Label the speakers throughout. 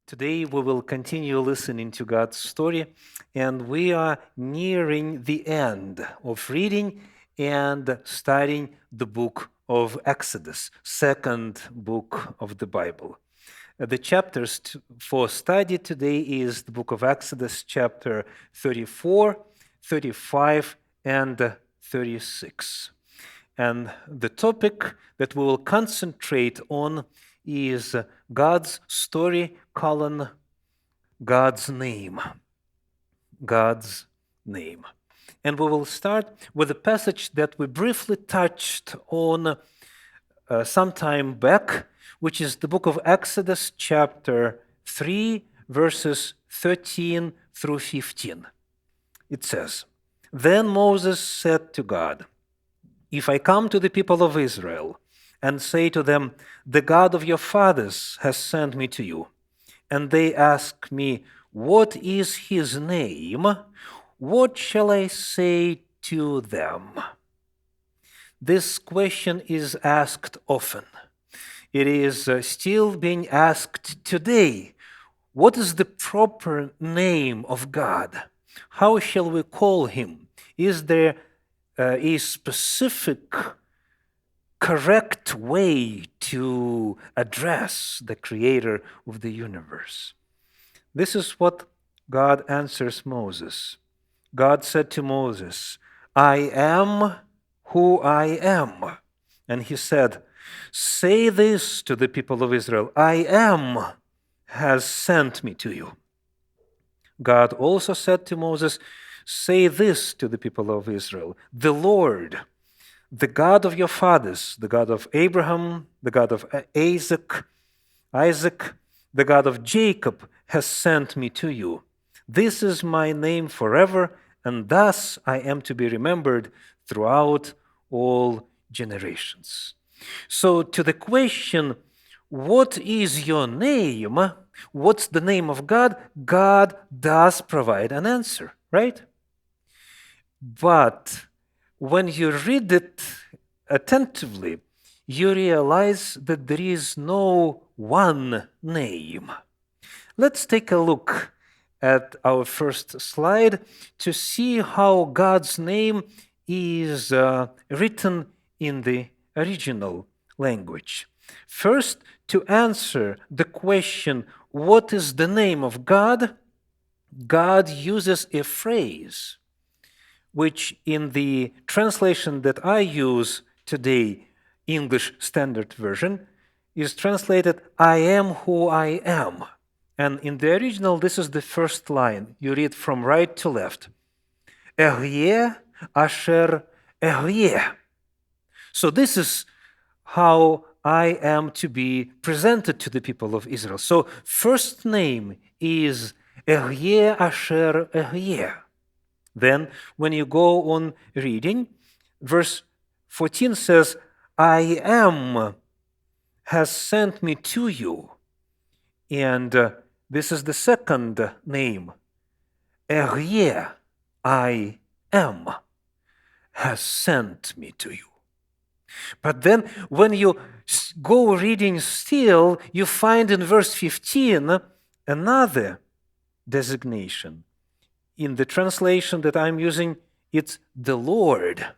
Speaker 1: Today we will continue listening to God's story, and we are nearing the end of reading and studying the book of Exodus, second book of the Bible. The chapters for study today is the book of Exodus, chapter 34, 35, and 36. And the topic that we will concentrate on is God's story, God's name. God's name. And we will start with a passage that we briefly touched on some time back, which is the book of Exodus, chapter 3, verses 13 through 15. It says, "Then Moses said to God, 'If I come to the people of Israel and say to them, the God of your fathers has sent me to you, and they ask me, what is his name? What shall I say to them?'" This question is asked often. It is still being asked today. What is the proper name of God? How shall we call him? Is there a specific, correct way to address the creator of the universe? This is what God answers Moses. God said to Moses, "I am who I am." And he said, "Say this to the people of Israel, I am has sent me to you." God also said to Moses, "Say this to the people of Israel, the Lord, the God of your fathers, the God of Abraham, the God of Isaac, the God of Jacob, has sent me to you. This is my name forever, and thus I am to be remembered throughout all generations." So, to the question, what is your name? What's the name of God? God does provide an answer, right? But when you read it attentively, you realize that there is no one name. Let's take a look at our first slide to see how God's name is written in the original language. First, to answer the question, what is the name of God? God uses a phrase which in the translation that I use today, English Standard Version, is translated, "I am who I am." And in the original, this is the first line. You read from right to left. Ehyeh asher ehyeh. So this is how I am to be presented to the people of Israel. So first name is Ehyeh asher ehyeh. Then when you go on reading, verse 14 says, "I am has sent me to you." And this is the second name. Ehyeh, I am, has sent me to you. But then when you go reading still, you find in verse 15 another designation. In the translation that I'm using, it's the Lord.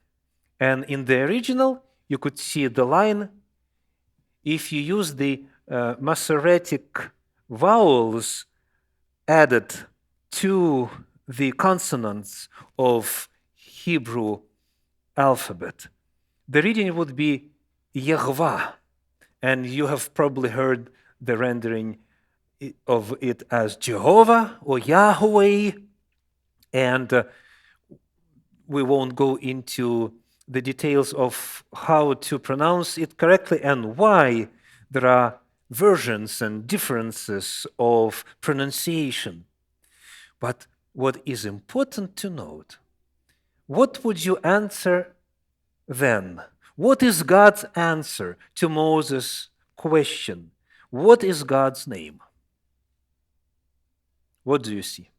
Speaker 1: And in the original, you could see the line. If you use the Masoretic vowels added to the consonants of Hebrew alphabet, the reading would be Yehovah. And you have probably heard the rendering of it as Jehovah or Yahweh. And we won't go into the details of how to pronounce it correctly and why there are versions and differences of pronunciation. But what is important to note, what would you answer then? What is God's answer to Moses' question? What is God's name? What do you see?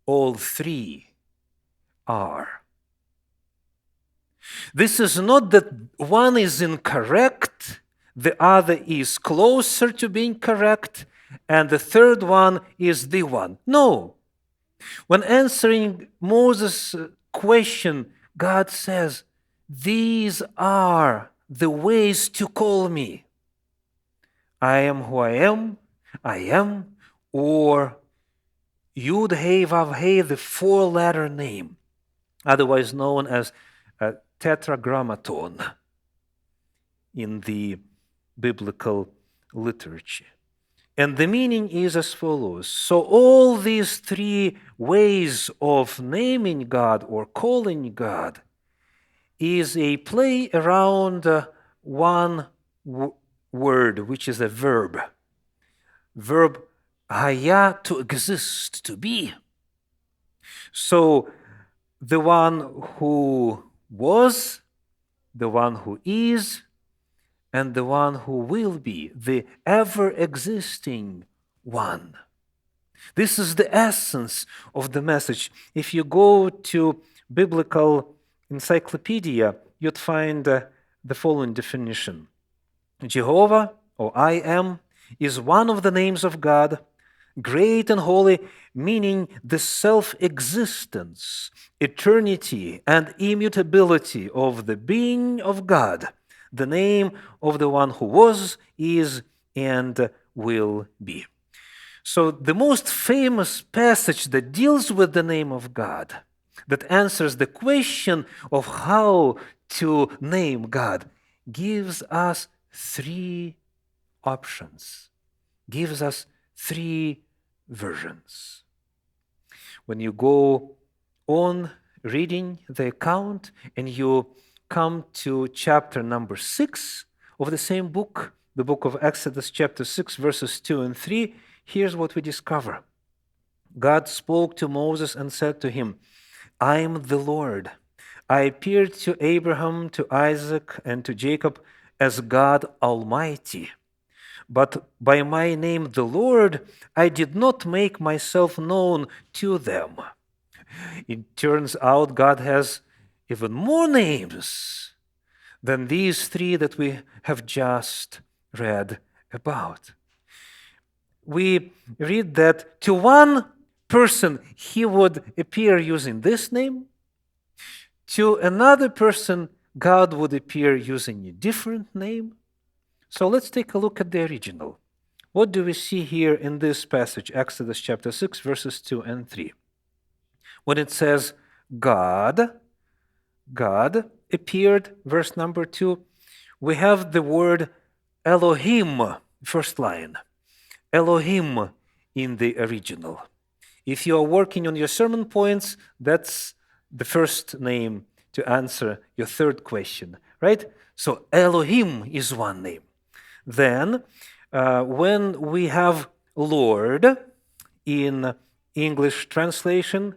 Speaker 1: All three are. This is not that one is incorrect, the other is closer to being correct, and the third one is the one. No. When answering Moses' question, God says, these are the ways to call me. I am who I am, or Yud Hey Vav Hey, the four-letter name, otherwise known as a tetragrammaton in the biblical literature. And the meaning is as follows. So all these three ways of naming God or calling God is a play around one word, which is a verb. Verb haya, to exist, to be. So the one who was, the one who is, and the one who will be, the ever-existing one. This is the essence of the message. If you go to biblical encyclopedia, you'd find the following definition. Jehovah, or I am, is one of the names of God, great and holy, meaning the self-existence, eternity, and immutability of the being of God, the name of the one who was, is, and will be. So the most famous passage that deals with the name of God, that answers the question of how to name God, gives us three options, gives us three versions. When you go on reading the account and you come to chapter number 6 of the same book, the book of Exodus, chapter 6, verses 2 and 3, here's what we discover. God spoke to Moses and said to him, I am the Lord. I appeared to Abraham, to Isaac, and to Jacob as God Almighty. But by my name, the Lord, I did not make myself known to them. It turns out God has even more names than these three that we have just read about. We read that to one person he would appear using this name, to another person God would appear using a different name. So let's take a look at the original. What do we see here in this passage, Exodus chapter 6, verses 2 and 3? When it says God appeared, verse number 2, we have the word Elohim, first line. Elohim in the original. If you are working on your sermon points, that's the first name to answer your third question, right? So Elohim is one name. Then, when we have Lord in English translation,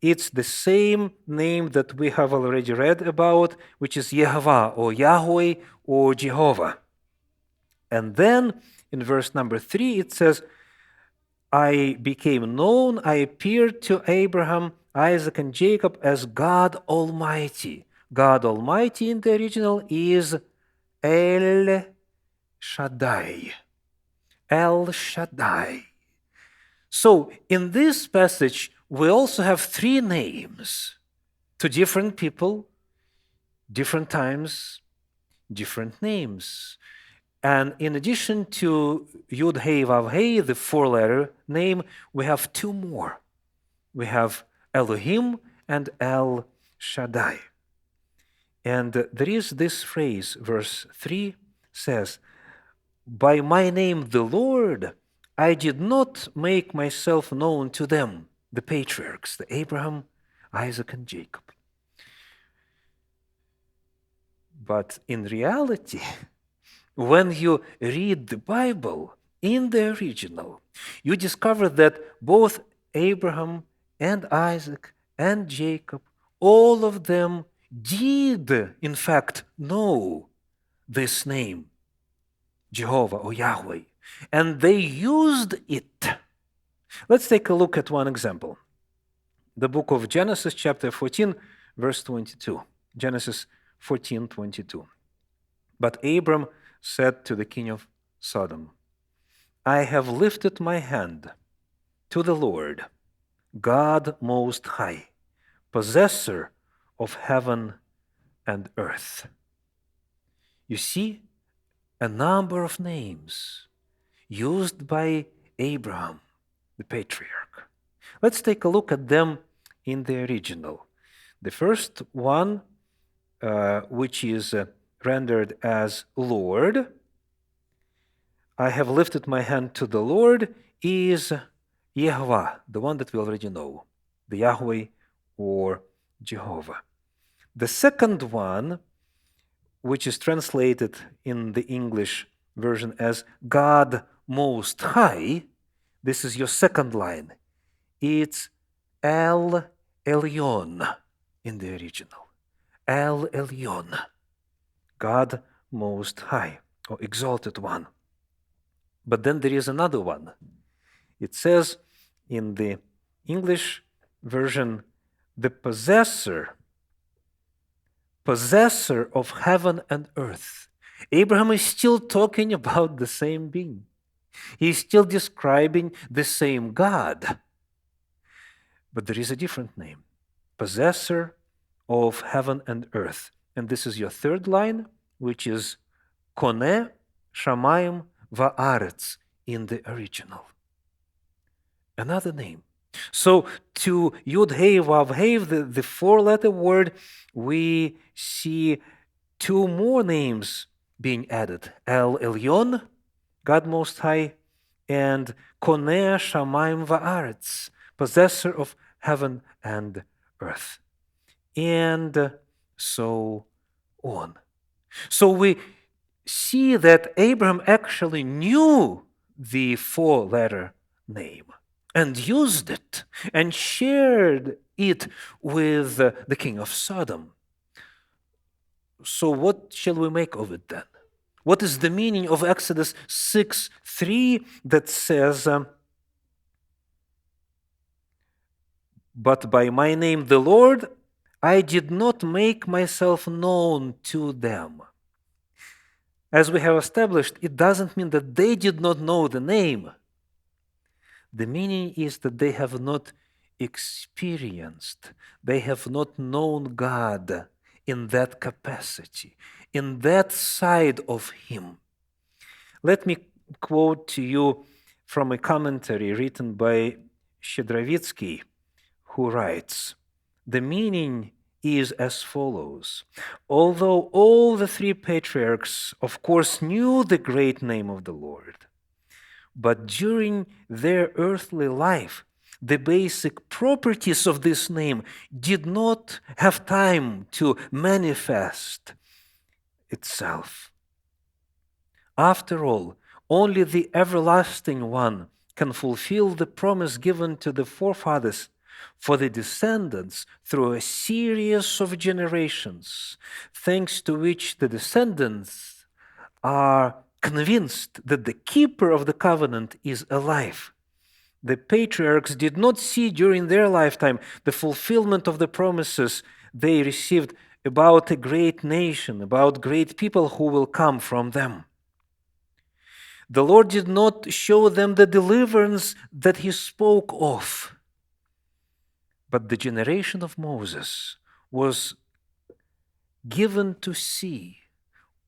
Speaker 1: it's the same name that we have already read about, which is Yehovah or Yahweh or Jehovah. And then in verse number 3, it says, I became known, I appeared to Abraham, Isaac, and Jacob as God Almighty. God Almighty in the original is El Shaddai. El Shaddai. So in this passage, we also have three names to different people, different times, different names. And in addition to Yud Hey Vav Hey, the four-letter name, we have two more. We have Elohim and El Shaddai. And there is this phrase, verse 3 says, by my name, the Lord, I did not make myself known to them, the patriarchs, the Abraham, Isaac, and Jacob. But in reality, when you read the Bible in the original, you discover that both Abraham and Isaac and Jacob, all of them did, in fact, know this name, Jehovah or Yahweh, and they used it. Let's take a look at one example. The book of Genesis, chapter 14, verse 22. Genesis 14:22. But Abram said to the king of Sodom, I have lifted my hand to the Lord, God Most High, possessor of heaven and earth. You see a number of names used by Abraham, the patriarch. Let's take a look at them in the original. The first one, which is rendered as Lord, I have lifted my hand to the Lord, is Yehovah, the one that we already know, the Yahweh or Jehovah. The second one, which is translated in the English version as God Most High, this is your second line. It's El Elyon in the original. El Elyon, God Most High, or Exalted One. But then there is another one. It says in the English version, the possessor of heaven and earth. Abraham is still talking about the same being. He's still describing the same God. But there is a different name, possessor of heaven and earth. And this is your third line, which is Koneh Shamayim Va'aretz in the original. Another name. So to Yud Hey Vav Hey, the four-letter word, we see two more names being added. El Elyon, God Most High, and Koneh Shamayim Va'aretz, possessor of heaven and earth. And so on. So we see that Abraham actually knew the four-letter name and used it and shared it with the king of Sodom. So what shall we make of it then? What is the meaning of Exodus 6:3 that says, but by my name the Lord, I did not make myself known to them. As we have established, it doesn't mean that they did not know the name. The meaning is that they have not experienced, they have not known God in that capacity, in that side of Him. Let me quote to you from a commentary written by Shedrovitsky, who writes, the meaning is as follows. Although all the three patriarchs, of course, knew the great name of the Lord, but during their earthly life, the basic properties of this name did not have time to manifest itself. After all, only the everlasting one can fulfill the promise given to the forefathers for the descendants through a series of generations, thanks to which the descendants are convinced that the keeper of the covenant is alive. The patriarchs did not see during their lifetime the fulfillment of the promises they received about a great nation, about great people who will come from them. The Lord did not show them the deliverance that He spoke of. But the generation of Moses was given to see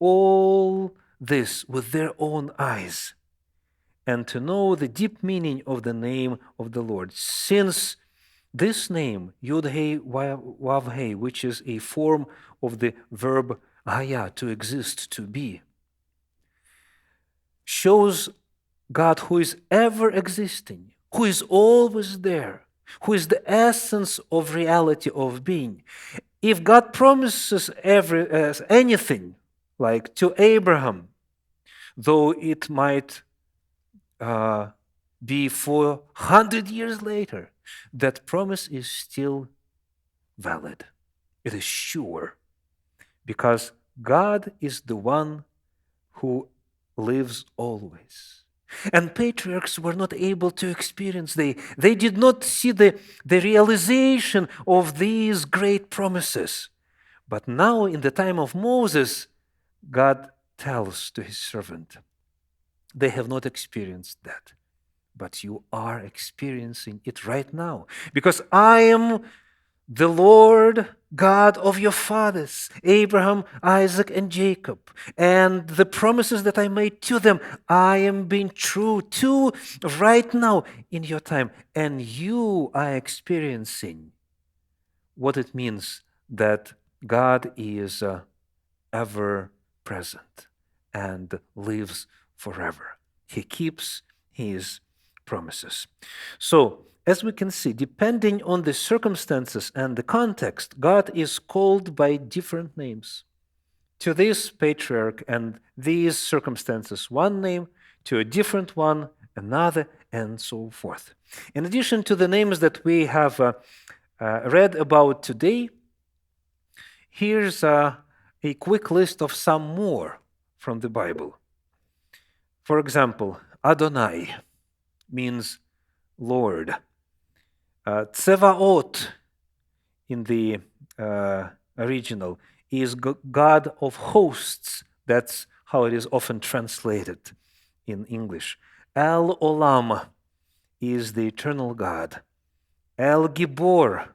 Speaker 1: all this with their own eyes and to know the deep meaning of the name of the Lord. Since this name, Yud Hey Vav Hey, which is a form of the verb haya, to exist, to be, shows God who is ever existing, who is always there, who is the essence of reality of being. If God promises anything, like to Abraham, though it might be 400 years later, that promise is still valid. It is sure, because God is the one who lives always. And patriarchs were not able to experience, they did not see the realization of these great promises. But now, in the time of Moses, God tells to His servant, They have not experienced that. But you are experiencing it right now. Because I am the Lord God of your fathers, Abraham, Isaac, and Jacob. And the promises that I made to them, I am being true to right now in your time. And you are experiencing what it means that God is ever present and lives forever. He keeps his promises. So, as we can see, depending on the circumstances and the context, God is called by different names. To this patriarch and these circumstances, one name, to a different one, another, and so forth. In addition to the names that we have read about today, here's a quick list of some more from the Bible. For example, Adonai means Lord. Tsevaot in the original is God of hosts. That's how it is often translated in English. El Olam is the eternal God. El Gibor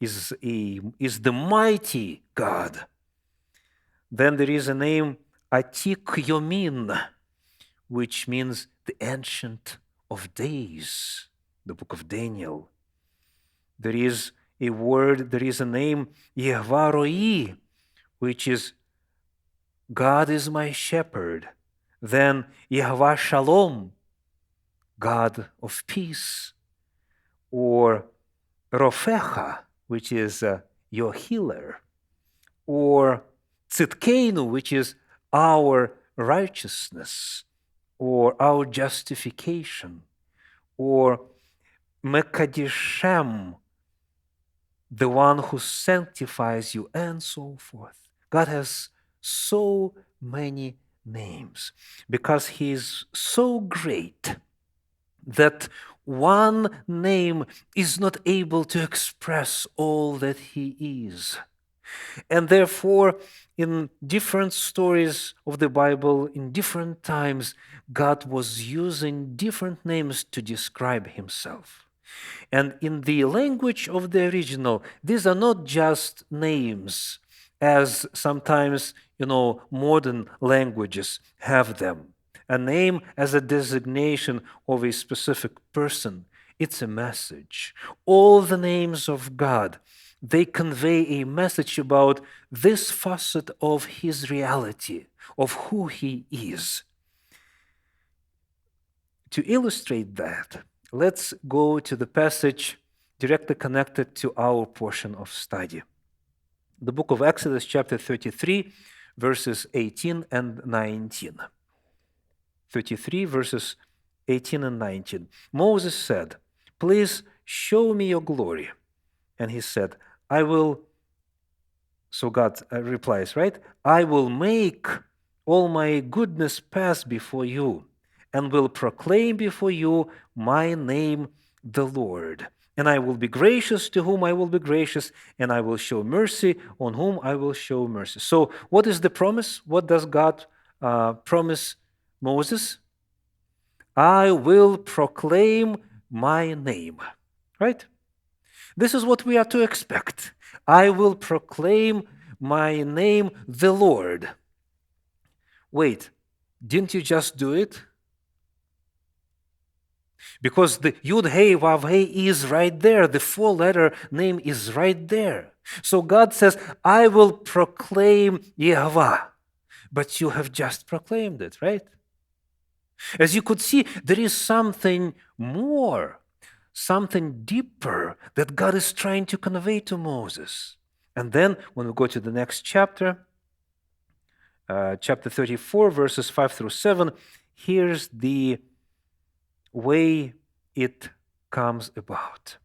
Speaker 1: is the mighty God. Then there is a name Atik Yomin, which means the Ancient of Days, the book of Daniel. There is a name Yehovah Roi, which is God is my shepherd. Then Yehovah Shalom, God of peace. Or Rofecha, which is your healer. Or Tzidkenu, which is our righteousness or our justification. Or Mekadishem, the one who sanctifies you, and so forth. God has so many names because he is so great that one name is not able to express all that he is. And therefore, in different stories of the Bible, in different times, God was using different names to describe himself. And in the language of the original, these are not just names, as sometimes, modern languages have them. A name as a designation of a specific person. It's a message. All the names of God, they convey a message about this facet of his reality, of who he is. To illustrate that, let's go to the passage directly connected to our portion of study. The book of Exodus, chapter 33, verses 18 and 19. 33, verses 18 and 19. Moses said, "Please show me your glory." And he said, "I will," so God replies, right? "I will make all my goodness pass before you, and will proclaim before you my name, the Lord. And I will be gracious to whom I will be gracious, and I will show mercy on whom I will show mercy." So, what is the promise? What does God promise Moses? I will proclaim my name. Right? This is what we are to expect. I will proclaim my name, the Lord. Wait, didn't you just do it? Because the Yud Hey Vav Hey is right there. The four-letter name is right there. So God says, I will proclaim Yehovah. But you have just proclaimed it, right? As you could see, there is something more, something deeper that God is trying to convey to Moses. And then when we go to the next chapter, chapter 34, verses 5 through 7, here's the way it comes about.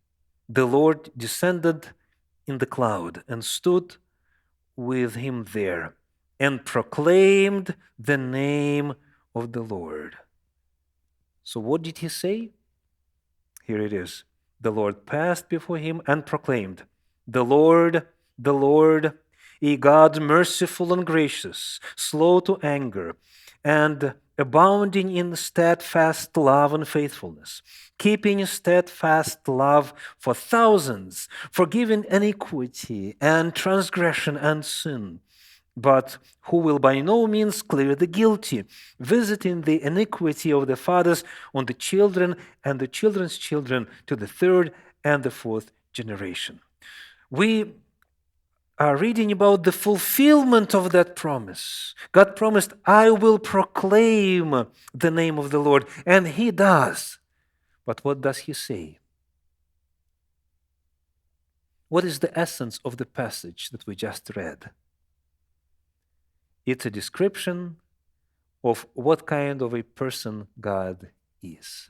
Speaker 1: The Lord descended in the cloud and stood with him there and proclaimed the name of the Lord. So what did he say? Here it is. The Lord passed before him and proclaimed, the Lord, a God merciful and gracious, slow to anger, and abounding in steadfast love and faithfulness, keeping steadfast love for thousands, forgiving iniquity and transgression and sin, but who will by no means clear the guilty, visiting the iniquity of the fathers on the children and the children's children to the third and the fourth generation. We are reading about the fulfillment of that promise. God promised, I will proclaim the name of the Lord, and He does. But what does He say? What is the essence of the passage that we just read? It's a description of what kind of a person God is.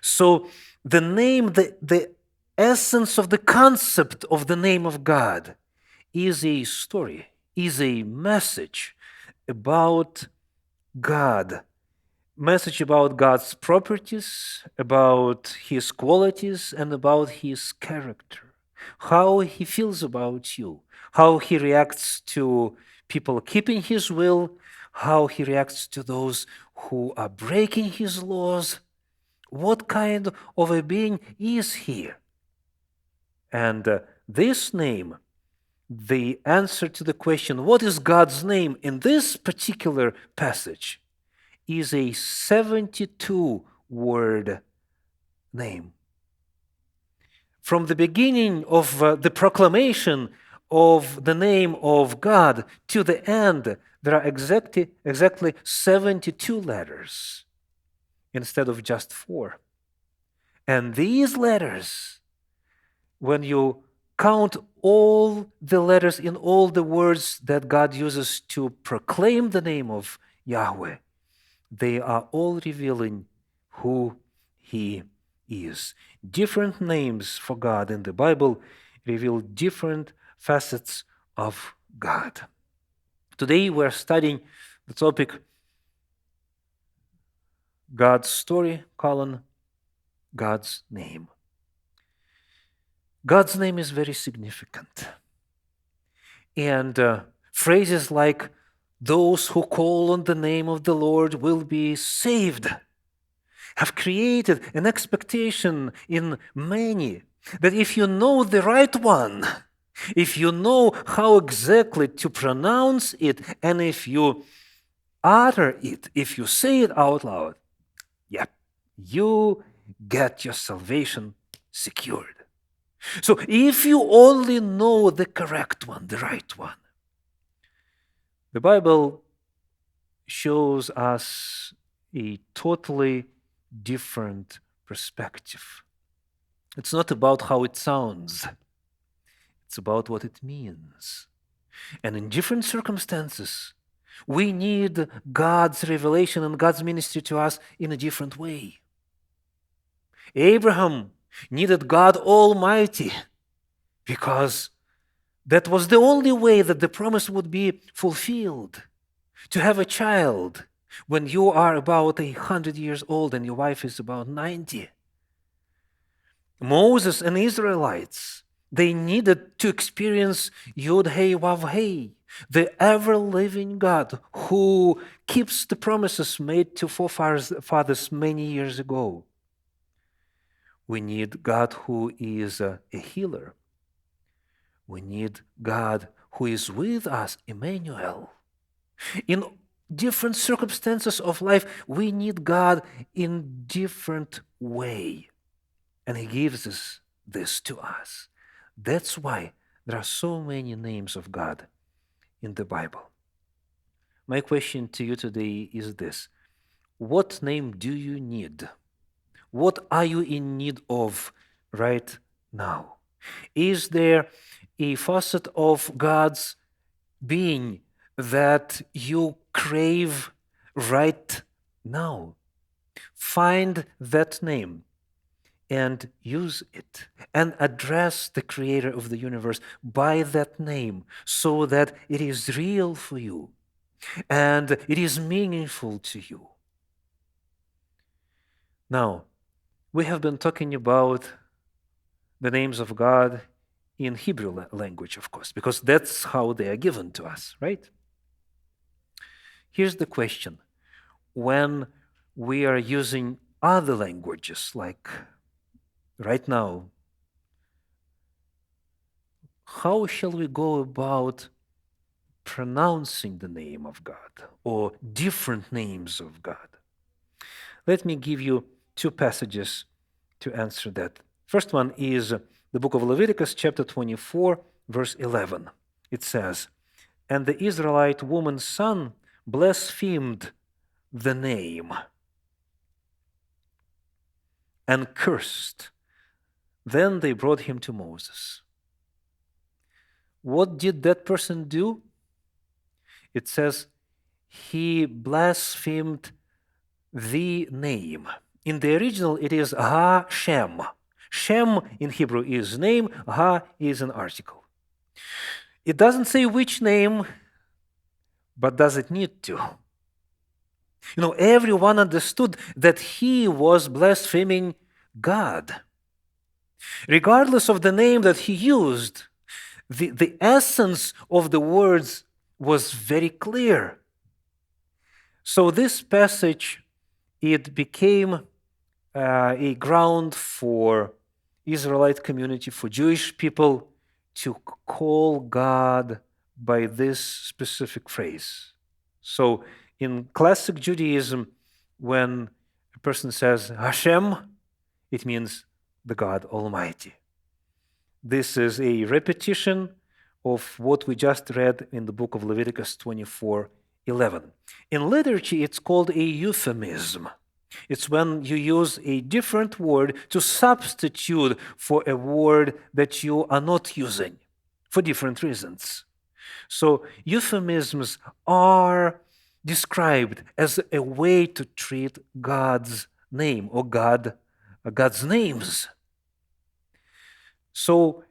Speaker 1: So the name, the essence of the concept of the name of God is a story, is a message about God, message about God's properties, about His qualities, and about His character, how He feels about you, how He reacts to people keeping His will, how He reacts to those who are breaking His laws. What kind of a being is He? And this name, the answer to the question, what is God's name in this particular passage, is a 72-word name. From the beginning of the proclamation of the name of God to the end, there are exactly 72 letters instead of just 4. And these letters, when you count all the letters in all the words that God uses to proclaim the name of Yahweh, they are all revealing who He is. Different names for God in the Bible reveal different facets of God. Today we're studying the topic God's story, God's name. God's name is very significant. And phrases like, those who call on the name of the Lord will be saved, have created an expectation in many that if you know the right one, if you know how exactly to pronounce it, and if you utter it, if you say it out loud, you get your salvation secured. So if you only know the correct one, the right one, the Bible shows us a totally different perspective. It's not about how it sounds, it's about what it means. And in different circumstances, we need God's revelation and God's ministry to us in a different way. Abraham needed God Almighty because that was the only way that the promise would be fulfilled. To have a child when you are about 100 years old and your wife is about 90. Moses and Israelites, they needed to experience Yod Hey Vav Hey, the ever-living God who keeps the promises made to forefathers many years ago. We need God who is a healer. We need God who is with us, Emmanuel. In different circumstances of life, we need God in different way. And He gives us this to us. That's why there are so many names of God in the Bible. My question to you today is this: what name do you need? What are you in need of right now? Is there a facet of God's being that you crave right now? Find that name and use it and address the creator of the universe by that name so that it is real for you and it is meaningful to you. Now, we have been talking about the names of God in Hebrew language, of course, because that's how they are given to us, right? Here's the question: when we are using other languages, like right now, how shall we go about pronouncing the name of God or different names of God? Let me give you two passages to answer that. First one is the book of Leviticus, chapter 24, verse 11. It says, "And the Israelite woman's son blasphemed the name and cursed. Then they brought him to Moses." What did that person do? It says he blasphemed the name. In the original, it is Ha-Shem. Shem in Hebrew is name, Ha is an article. It doesn't say which name, but does it need to? Everyone understood that he was blaspheming God. Regardless of the name that he used, the essence of the words was very clear. So this passage, it became a ground for Israelite community, for Jewish people to call God by this specific phrase. So in classic Judaism, when a person says Hashem, it means the God Almighty. This is a repetition of what we just read in the book of Leviticus 24:11. In liturgy, it's called a euphemism. It's when you use a different word to substitute for a word that you are not using for different reasons. So euphemisms are described as a way to treat God's name or God's names. So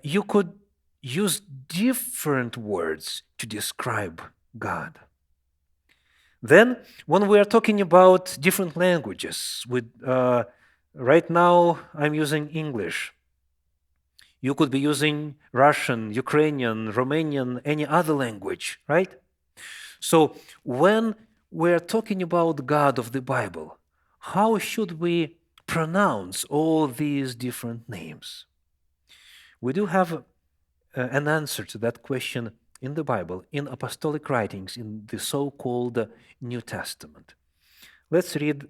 Speaker 1: you could use different words to describe God. Then, when we are talking about different languages, right now I'm using English. You could be using Russian, Ukrainian, Romanian, any other language, right? So when we're talking about God of the Bible, how should we pronounce all these different names? We do have an answer to that question in the Bible, in apostolic writings, in the so-called New Testament. Let's read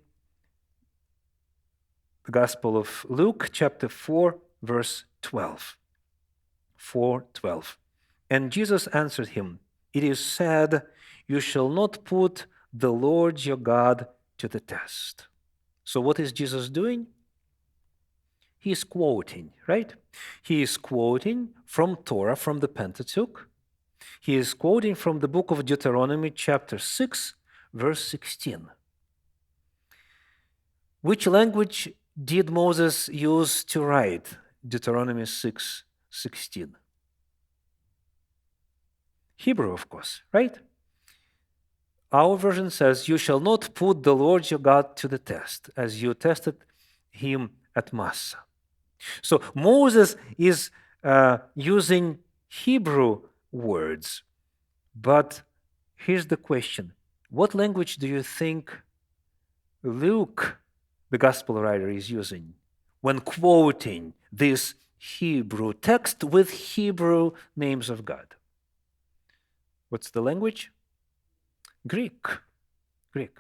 Speaker 1: the Gospel of Luke, chapter 4, verse 12. 4:12. "And Jesus answered him, 'It is said, you shall not put the Lord your God to the test.'" So what is Jesus doing? He is quoting, right? He is quoting from Torah, from the Pentateuch. He is quoting from the book of Deuteronomy, chapter 6, verse 16. Which language did Moses use to write Deuteronomy 6:16? Hebrew, of course, right? Our version says, "You shall not put the Lord your God to the test, as you tested him at Massah." So Moses is using Hebrew words. But here's the question. What language do you think Luke, the gospel writer, is using when quoting this Hebrew text with Hebrew names of God? What's the language? Greek. Greek.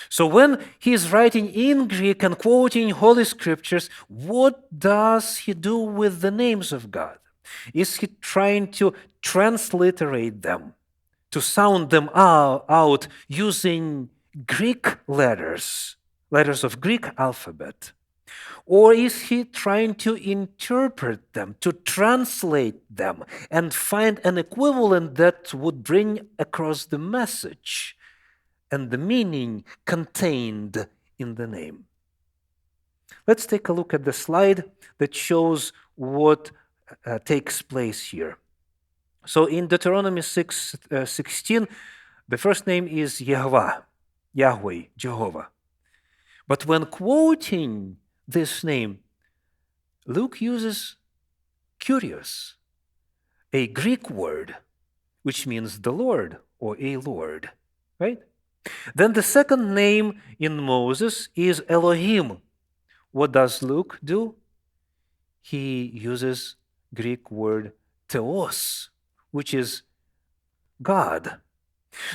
Speaker 1: So when he's writing in Greek and quoting Holy Scriptures, what does he do with the names of God? Is he trying to transliterate them, to sound them out using Greek letters of Greek alphabet? Or is he trying to interpret them, to translate them, and find an equivalent that would bring across the message and the meaning contained in the name? Let's take a look at the slide that shows what takes place here. So in Deuteronomy 6:16, the first name is Yahweh, Jehovah. But when quoting this name, Luke uses kurios, a Greek word, which means the Lord or a Lord, right? Then the second name in Moses is Elohim. What does Luke do? He uses Greek word theos, which is God.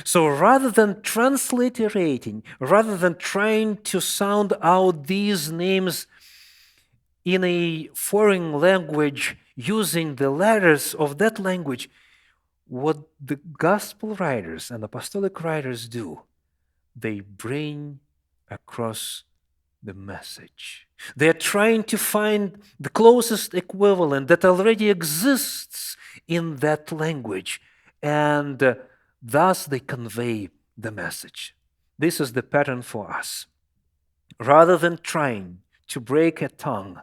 Speaker 1: So rather than transliterating, rather than trying to sound out these names in a foreign language using the letters of that language, what the gospel writers and apostolic writers do, they bring across the message. They're trying to find the closest equivalent that already exists in that language, and thus they convey the message. This is the pattern for us. Rather than trying to break a tongue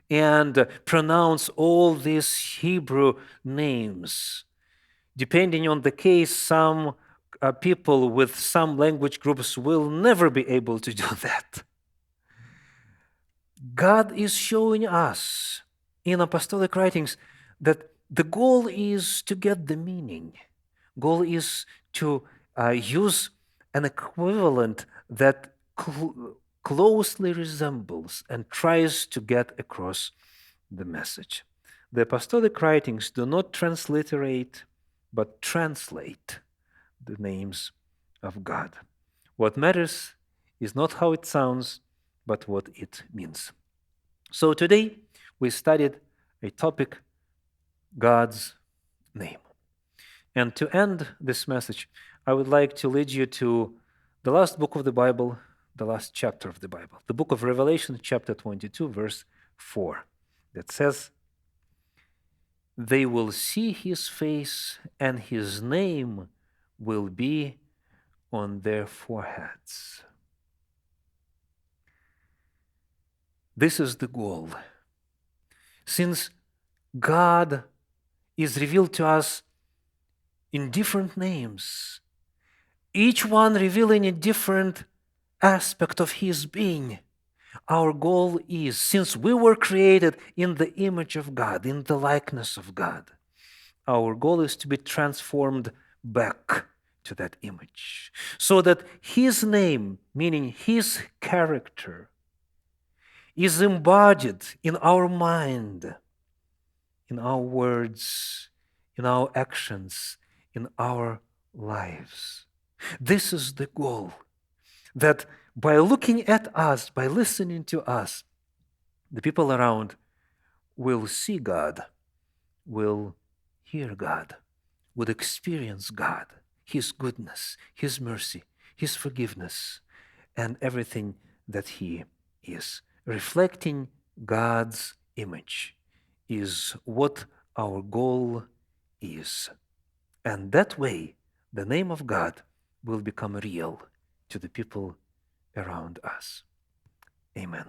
Speaker 1: and pronounce all these Hebrew names, depending on the case, some people with some language groups will never be able to do that. God is showing us in apostolic writings that the goal is to get the meaning. Goal is to use an equivalent that closely resembles and tries to get across the message. The apostolic writings do not transliterate, but translate the names of God. What matters is not how it sounds, but what it means. So today we studied a topic, God's name. And to end this message, I would like to lead you to the last book of the Bible, the last chapter of the Bible, the book of Revelation, chapter 22, verse 4, that says, "They will see his face, and his name will be on their foreheads." This is the goal. Since God is revealed to us in different names, each one revealing a different aspect of his being, our goal is, since we were created in the image of God, in the likeness of God, our goal is to be transformed back to that image, so that his name, meaning his character, is embodied in our mind, in our words, in our actions, in our lives. This is the goal, that by looking at us, by listening to us, the people around will see God, will hear God, would experience God, his goodness, his mercy, his forgiveness, and everything that he is. Reflecting God's image is what our goal is. And that way, the name of God will become real to the people around us. Amen.